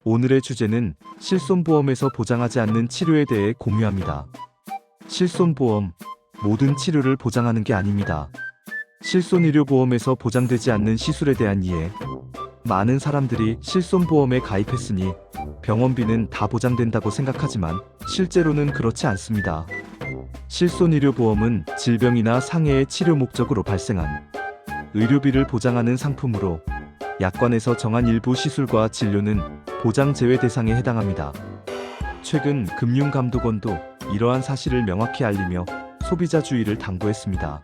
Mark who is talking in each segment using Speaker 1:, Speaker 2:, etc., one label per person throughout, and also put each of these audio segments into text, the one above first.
Speaker 1: 오늘의 주제는 실손보험에서 보장하지 않는 치료에 대해 공유합니다. 실손보험, 모든 치료를 보장하는 게 아닙니다. 실손의료보험에서 보장되지 않는 시술에 대한 이해. 많은 사람들이 실손보험에 가입했으니 병원비는 다 보장된다고 생각하지만 실제로는 그렇지 않습니다. 실손의료보험은 질병이나 상해의 치료 목적으로 발생한 의료비를 보장하는 상품으로 약관에서 정한 일부 시술과 진료는 보장 제외 대상에 해당합니다. 최근 금융감독원도 이러한 사실을 명확히 알리며 소비자 주의를 당부했습니다.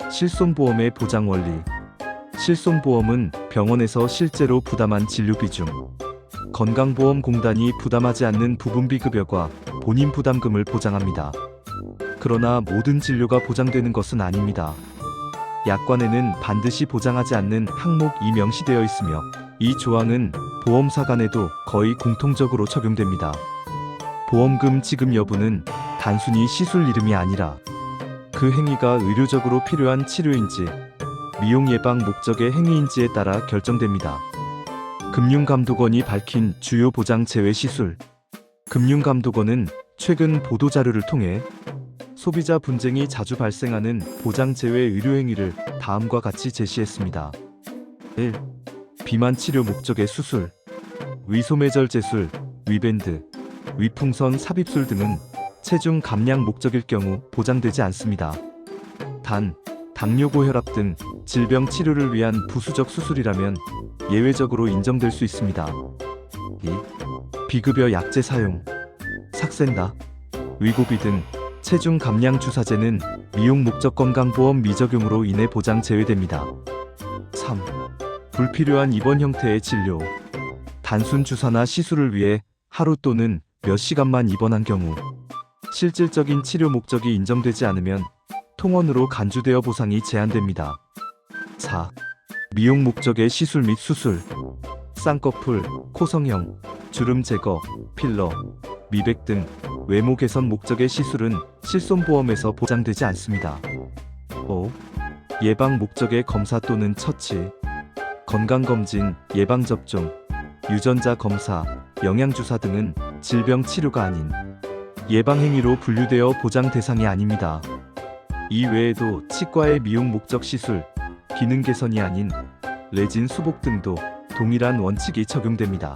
Speaker 1: 실손보험의 보장 원리. 실손보험은 병원에서 실제로 부담한 진료비 중 건강보험공단이 부담하지 않는 부분비 급여과 본인 부담금을 보장합니다. 그러나 모든 진료가 보장되는 것은 아닙니다. 약관에는 반드시 보장하지 않는 항목이 명시되어 있으며 이 조항은 보험사 간에도 거의 공통적으로 적용됩니다. 보험금 지급 여부는 단순히 시술 이름이 아니라 그 행위가 의료적으로 필요한 치료인지 미용 예방 목적의 행위인지에 따라 결정됩니다. 금융감독원이 밝힌 주요 보장 제외 시술. 금융감독원은 최근 보도자료를 통해 소비자 분쟁이 자주 발생하는 보장 제외 의료행위를 다음과 같이 제시했습니다. 1. 비만 치료 목적의 수술. 위소매절제술, 위밴드, 위풍선 삽입술 등은 체중 감량 목적일 경우 보장되지 않습니다. 단, 당뇨 고혈압 등 질병 치료를 위한 부수적 수술이라면 예외적으로 인정될 수 있습니다. 2. 비급여 약제 사용. 삭센다, 위고비 등 체중 감량 주사제는 미용 목적 건강보험 미적용으로 인해 보장 제외됩니다. 3. 불필요한 입원 형태의 진료. 단순 주사나 시술을 위해 하루 또는 몇 시간만 입원한 경우 실질적인 치료 목적이 인정되지 않으면 통원으로 간주되어 보상이 제한됩니다. 4. 미용 목적의 시술 및 수술. 쌍꺼풀, 코성형, 주름 제거, 필러, 미백 등 외모 개선 목적의 시술은 실손보험에서 보장되지 않습니다. 5. 예방 목적의 검사 또는 처치. 건강검진, 예방접종, 유전자 검사, 영양주사 등은 질병 치료가 아닌 예방행위로 분류되어 보장 대상이 아닙니다. 이 외에도 치과의 미용 목적 시술, 기능 개선이 아닌 레진 수복 등도 동일한 원칙이 적용됩니다.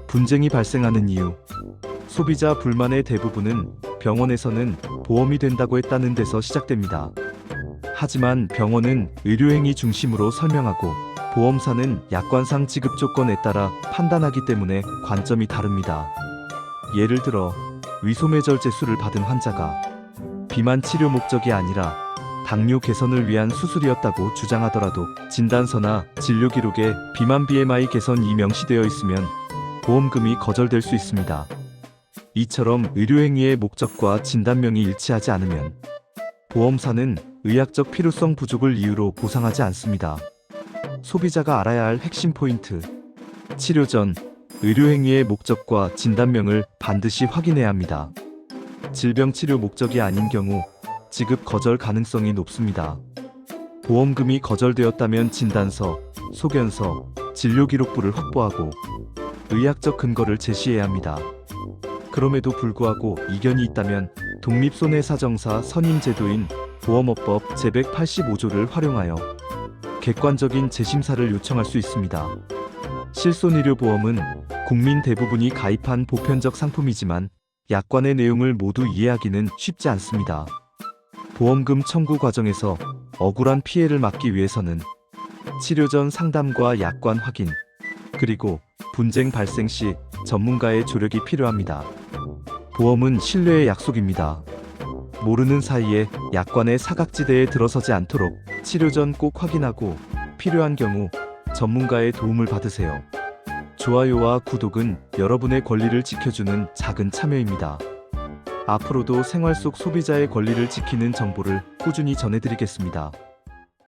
Speaker 1: 분쟁이 발생하는 이유. 소비자 불만의 대부분은 병원에서는 보험이 된다고 했다는 데서 시작됩니다. 하지만 병원은 의료행위 중심으로 설명하고 보험사는 약관상 지급 조건에 따라 판단하기 때문에 관점이 다릅니다. 예를 들어 위소매절제술을 받은 환자가 비만 치료 목적이 아니라 당뇨 개선을 위한 수술이었다고 주장하더라도 진단서나 진료 기록에 비만 BMI 개선이 명시되어 있으면 보험금이 거절될 수 있습니다. 이처럼 의료행위의 목적과 진단명이 일치하지 않으면 보험사는 의학적 필요성 부족을 이유로 보상하지 않습니다. 소비자가 알아야 할 핵심 포인트. 치료 전 의료행위의 목적과 진단명을 반드시 확인해야 합니다. 질병 치료 목적이 아닌 경우 지급 거절 가능성이 높습니다. 보험금이 거절되었다면 진단서, 소견서, 진료기록부를 확보하고 의학적 근거를 제시해야 합니다. 그럼에도 불구하고 이견이 있다면 독립손해사정사 선임제도인 보험업법 제185조를 활용하여 객관적인 재심사를 요청할 수 있습니다. 실손의료보험은 국민 대부분이 가입한 보편적 상품이지만 약관의 내용을 모두 이해하기는 쉽지 않습니다. 보험금 청구 과정에서 억울한 피해를 막기 위해서는 치료 전 상담과 약관 확인, 그리고 분쟁 발생 시 전문가의 조력이 필요합니다. 보험은 신뢰의 약속입니다. 모르는 사이에 약관의 사각지대에 들어서지 않도록 치료 전 꼭 확인하고 필요한 경우 전문가의 도움을 받으세요. 좋아요와 구독은 여러분의 권리를 지켜주는 작은 참여입니다. 앞으로도 생활 속 소비자의 권리를 지키는 정보를 꾸준히 전해드리겠습니다.